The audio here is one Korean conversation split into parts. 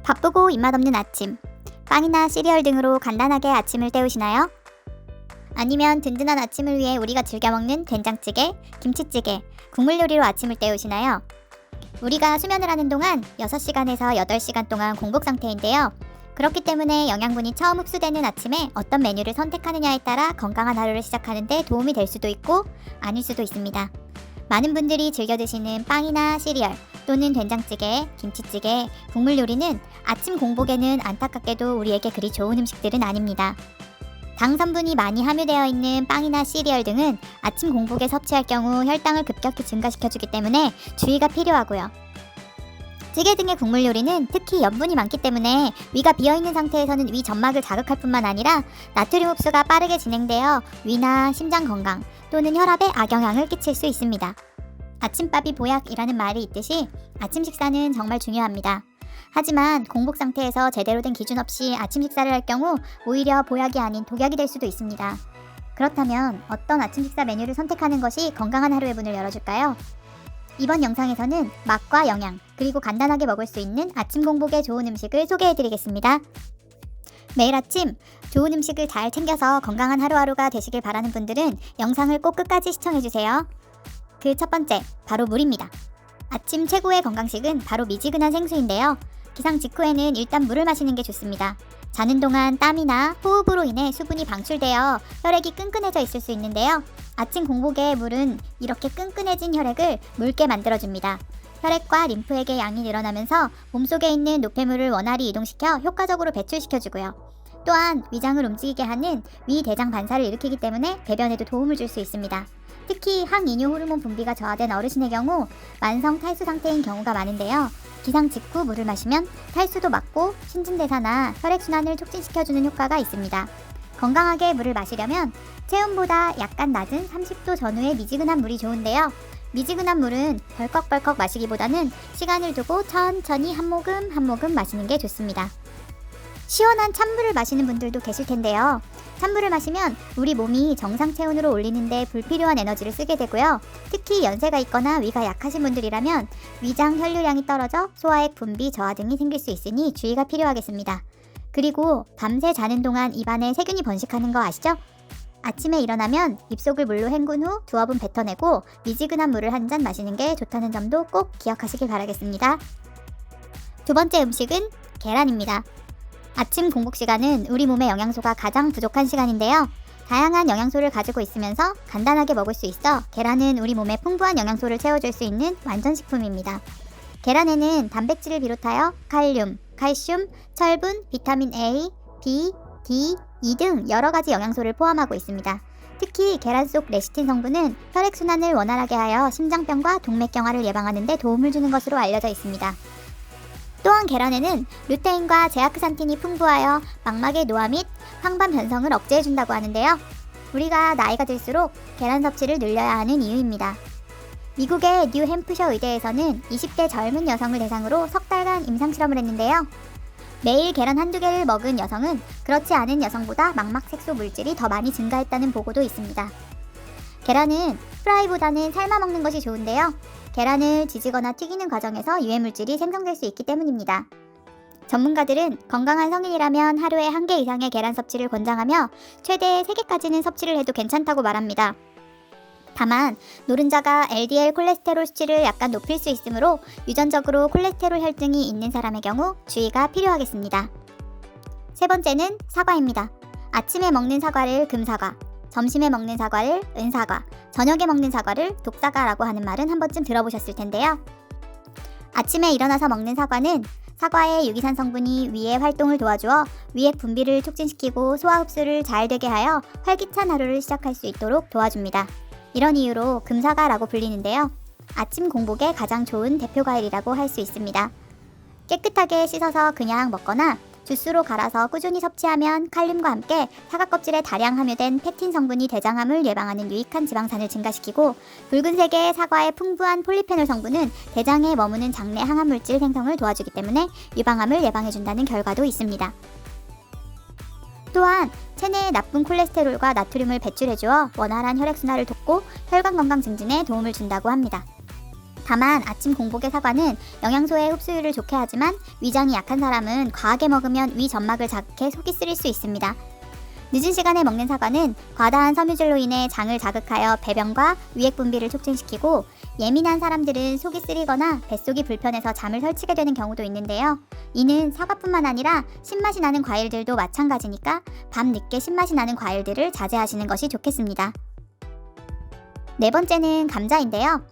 바쁘고 입맛 없는 아침, 빵이나 시리얼 등으로 간단하게 아침을 때우시나요? 아니면 든든한 아침을 위해 우리가 즐겨 먹는 된장찌개, 김치찌개, 국물 요리로 아침을 때우시나요? 우리가 수면을 하는 동안 6시간에서 8시간 동안 공복 상태인데요. 그렇기 때문에 영양분이 처음 흡수되는 아침에 어떤 메뉴를 선택하느냐에 따라 건강한 하루를 시작하는 데 도움이 될 수도 있고 아닐 수도 있습니다. 많은 분들이 즐겨 드시는 빵이나 시리얼 또는 된장찌개, 김치찌개, 국물 요리는 아침 공복에는 안타깝게도 우리에게 그리 좋은 음식들은 아닙니다. 당 성분이 많이 함유되어 있는 빵이나 시리얼 등은 아침 공복에 섭취할 경우 혈당을 급격히 증가시켜주기 때문에 주의가 필요하고요. 찌개 등의 국물 요리는 특히 염분이 많기 때문에 위가 비어있는 상태에서는 위 점막을 자극할 뿐만 아니라 나트륨 흡수가 빠르게 진행되어 위나 심장 건강 또는 혈압에 악영향을 끼칠 수 있습니다. 아침밥이 보약이라는 말이 있듯이 아침 식사는 정말 중요합니다. 하지만 공복 상태에서 제대로 된 기준 없이 아침 식사를 할 경우 오히려 보약이 아닌 독약이 될 수도 있습니다. 그렇다면 어떤 아침 식사 메뉴를 선택하는 것이 건강한 하루의 문을 열어줄까요? 이번 영상에서는 맛과 영양, 그리고 간단하게 먹을 수 있는 아침 공복에 좋은 음식을 소개해드리겠습니다. 매일 아침 좋은 음식을 잘 챙겨서 건강한 하루하루가 되시길 바라는 분들은 영상을 꼭 끝까지 시청해주세요. 그 첫 번째, 바로 물입니다. 아침 최고의 건강식은 바로 미지근한 생수인데요. 기상 직후에는 일단 물을 마시는 게 좋습니다. 자는 동안 땀이나 호흡으로 인해 수분이 방출되어 혈액이 끈끈해져 있을 수 있는데요. 아침 공복에 물은 이렇게 끈끈해진 혈액을 묽게 만들어줍니다. 혈액과 림프액의 양이 늘어나면서 몸속에 있는 노폐물을 원활히 이동시켜 효과적으로 배출시켜주고요. 또한 위장을 움직이게 하는 위대장 반사를 일으키기 때문에 배변에도 도움을 줄 수 있습니다. 특히 항이뇨 호르몬 분비가 저하된 어르신의 경우 만성 탈수 상태인 경우가 많은데요. 기상 직후 물을 마시면 탈수도 막고 신진대사나 혈액순환을 촉진시켜주는 효과가 있습니다. 건강하게 물을 마시려면 체온보다 약간 낮은 30도 전후의 미지근한 물이 좋은데요. 미지근한 물은 벌컥벌컥 마시기보다는 시간을 두고 천천히 한 모금 한 모금 마시는 게 좋습니다. 시원한 찬물을 마시는 분들도 계실 텐데요. 찬물을 마시면 우리 몸이 정상 체온으로 올리는데 불필요한 에너지를 쓰게 되고요. 특히 연세가 있거나 위가 약하신 분들이라면 위장 혈류량이 떨어져 소화액 분비 저하 등이 생길 수 있으니 주의가 필요하겠습니다. 그리고 밤새 자는 동안 입안에 세균이 번식하는 거 아시죠? 아침에 일어나면 입속을 물로 헹군 후 두어 분 뱉어내고 미지근한 물을 한 잔 마시는 게 좋다는 점도 꼭 기억하시길 바라겠습니다. 두 번째 음식은 계란입니다. 아침 공복 시간은 우리 몸의 영양소가 가장 부족한 시간인데요. 다양한 영양소를 가지고 있으면서 간단하게 먹을 수 있어 계란은 우리 몸에 풍부한 영양소를 채워줄 수 있는 완전식품입니다. 계란에는 단백질을 비롯하여 칼륨, 칼슘, 철분, 비타민 A, B, D, E 등 여러가지 영양소를 포함하고 있습니다. 특히 계란 속 레시틴 성분은 혈액순환을 원활하게 하여 심장병과 동맥경화를 예방하는 데 도움을 주는 것으로 알려져 있습니다. 또한 계란에는 루테인과 제아크산틴이 풍부하여 망막의 노화 및 황반 변성을 억제해준다고 하는데요. 우리가 나이가 들수록 계란 섭취를 늘려야 하는 이유입니다. 미국의 뉴햄프셔 의대에서는 20대 젊은 여성을 대상으로 석 달간 임상실험을 했는데요. 매일 계란 한두 개를 먹은 여성은 그렇지 않은 여성보다 망막 색소 물질이 더 많이 증가했다는 보고도 있습니다. 계란은 프라이보다는 삶아 먹는 것이 좋은데요. 계란을 지지거나 튀기는 과정에서 유해물질이 생성될 수 있기 때문입니다. 전문가들은 건강한 성인이라면 하루에 1개 이상의 계란 섭취를 권장하며 최대 3개까지는 섭취를 해도 괜찮다고 말합니다. 다만 노른자가 LDL 콜레스테롤 수치를 약간 높일 수 있으므로 유전적으로 콜레스테롤 혈증이 있는 사람의 경우 주의가 필요하겠습니다. 세 번째는 사과입니다. 아침에 먹는 사과를 금사과, 점심에 먹는 사과를 은사과, 저녁에 먹는 사과를 독사과라고 하는 말은 한 번쯤 들어보셨을 텐데요. 아침에 일어나서 먹는 사과는 사과의 유기산 성분이 위의 활동을 도와주어 위의 분비를 촉진시키고 소화 흡수를 잘 되게 하여 활기찬 하루를 시작할 수 있도록 도와줍니다. 이런 이유로 금사과라고 불리는데요. 아침 공복에 가장 좋은 대표 과일이라고 할 수 있습니다. 깨끗하게 씻어서 그냥 먹거나 주스로 갈아서 꾸준히 섭취하면 칼륨과 함께 사과 껍질에 다량 함유된 페틴 성분이 대장암을 예방하는 유익한 지방산을 증가시키고 붉은색의 사과의 풍부한 폴리페놀 성분은 대장에 머무는 장내 항암물질 생성을 도와주기 때문에 유방암을 예방해준다는 결과도 있습니다. 또한 체내의 나쁜 콜레스테롤과 나트륨을 배출해주어 원활한 혈액순환을 돕고 혈관 건강 증진에 도움을 준다고 합니다. 다만 아침 공복의 사과는 영양소의 흡수율을 좋게 하지만 위장이 약한 사람은 과하게 먹으면 위 점막을 자극해 속이 쓰릴 수 있습니다. 늦은 시간에 먹는 사과는 과다한 섬유질로 인해 장을 자극하여 배변과 위액 분비를 촉진시키고 예민한 사람들은 속이 쓰리거나 뱃속이 불편해서 잠을 설치게 되는 경우도 있는데요. 이는 사과뿐만 아니라 신맛이 나는 과일들도 마찬가지니까 밤 늦게 신맛이 나는 과일들을 자제하시는 것이 좋겠습니다. 네 번째는 감자인데요.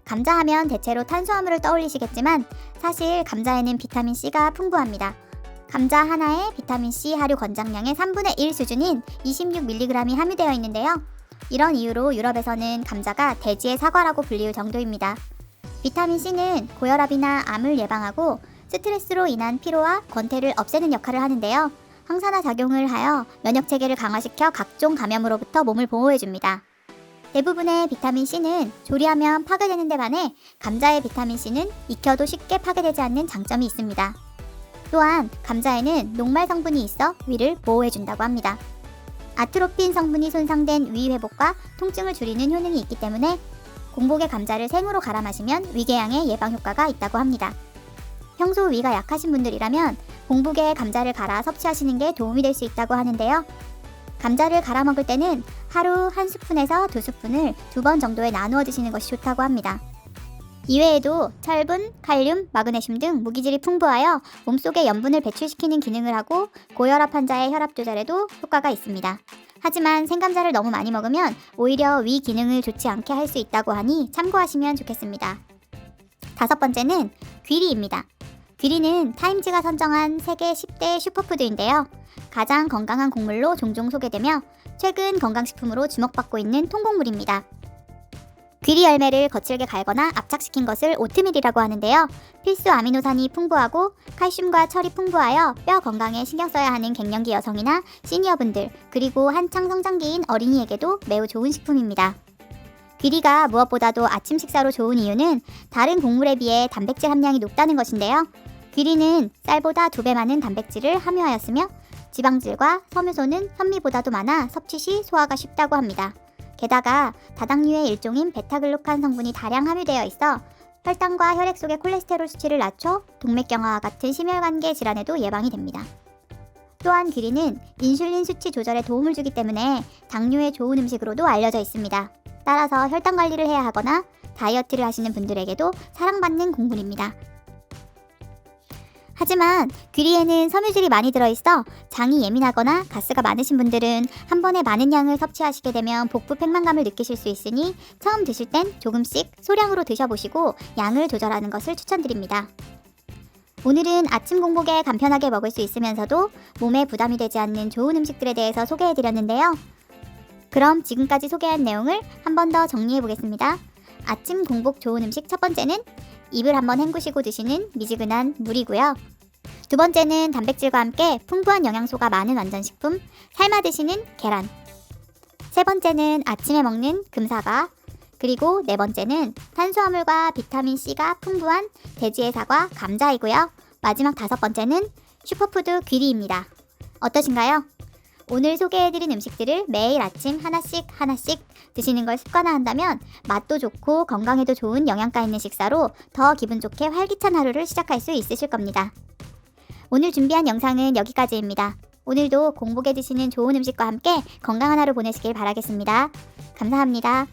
감자하면 대체로 탄수화물을 떠올리시겠지만 사실 감자에는 비타민C가 풍부합니다. 감자 하나에 비타민C 하루 권장량의 3분의 1 수준인 26mg이 함유되어 있는데요. 이런 이유로 유럽에서는 감자가 돼지의 사과라고 불리울 정도입니다. 비타민C는 고혈압이나 암을 예방하고 스트레스로 인한 피로와 권태를 없애는 역할을 하는데요. 항산화 작용을 하여 면역체계를 강화시켜 각종 감염으로부터 몸을 보호해줍니다. 대부분의 비타민C는 조리하면 파괴되는 데 반해 감자의 비타민C는 익혀도 쉽게 파괴되지 않는 장점이 있습니다. 또한 감자에는 녹말 성분이 있어 위를 보호해준다고 합니다. 아트로핀 성분이 손상된 위 회복과 통증을 줄이는 효능이 있기 때문에 공복에 감자를 생으로 갈아 마시면 위궤양의 예방 효과가 있다고 합니다. 평소 위가 약하신 분들이라면 공복에 감자를 갈아 섭취하시는 게 도움이 될 수 있다고 하는데요. 감자를 갈아 먹을 때는 하루 1스푼에서 2스푼을 2번 정도에 나누어 드시는 것이 좋다고 합니다. 이외에도 철분, 칼륨, 마그네슘 등 무기질이 풍부하여 몸속의 염분을 배출시키는 기능을 하고 고혈압 환자의 혈압 조절에도 효과가 있습니다. 하지만 생감자를 너무 많이 먹으면 오히려 위 기능을 좋지 않게 할 수 있다고 하니 참고하시면 좋겠습니다. 다섯 번째는 귀리입니다. 귀리는 타임지가 선정한 세계 10대 슈퍼푸드인데요. 가장 건강한 곡물로 종종 소개되며 최근 건강식품으로 주목받고 있는 통곡물입니다. 귀리 열매를 거칠게 갈거나 압착시킨 것을 오트밀이라고 하는데요. 필수 아미노산이 풍부하고 칼슘과 철이 풍부하여 뼈 건강에 신경 써야 하는 갱년기 여성이나 시니어분들 그리고 한창 성장기인 어린이에게도 매우 좋은 식품입니다. 귀리가 무엇보다도 아침 식사로 좋은 이유는 다른 곡물에 비해 단백질 함량이 높다는 것인데요. 귀리는 쌀보다 2배 많은 단백질을 함유하였으며 지방질과 섬유소는 현미보다도 많아 섭취 시 소화가 쉽다고 합니다. 게다가 다당류의 일종인 베타글루칸 성분이 다량 함유되어 있어 혈당과 혈액 속의 콜레스테롤 수치를 낮춰 동맥경화와 같은 심혈관계 질환에도 예방이 됩니다. 또한 귀리는 인슐린 수치 조절에 도움을 주기 때문에 당뇨에 좋은 음식으로도 알려져 있습니다. 따라서 혈당 관리를 해야 하거나 다이어트를 하시는 분들에게도 사랑받는 곡물입니다. 하지만 귀리에는 섬유질이 많이 들어있어 장이 예민하거나 가스가 많으신 분들은 한 번에 많은 양을 섭취하시게 되면 복부 팽만감을 느끼실 수 있으니 처음 드실 땐 조금씩 소량으로 드셔보시고 양을 조절하는 것을 추천드립니다. 오늘은 아침 공복에 간편하게 먹을 수 있으면서도 몸에 부담이 되지 않는 좋은 음식들에 대해서 소개해드렸는데요. 그럼 지금까지 소개한 내용을 한 번 더 정리해보겠습니다. 아침 공복 좋은 음식 첫 번째는 입을 한번 헹구시고 드시는 미지근한 물이고요. 두 번째는 단백질과 함께 풍부한 영양소가 많은 완전식품, 삶아 드시는 계란. 세 번째는 아침에 먹는 금사과. 그리고 네 번째는 탄수화물과 비타민C가 풍부한 돼지의 사과, 감자이고요. 마지막 다섯 번째는 슈퍼푸드 귀리입니다. 어떠신가요? 오늘 소개해드린 음식들을 매일 아침 하나씩 드시는 걸 습관화한다면 맛도 좋고 건강에도 좋은 영양가 있는 식사로 더 기분 좋게 활기찬 하루를 시작할 수 있으실 겁니다. 오늘 준비한 영상은 여기까지입니다. 오늘도 공복에 드시는 좋은 음식과 함께 건강한 하루 보내시길 바라겠습니다. 감사합니다.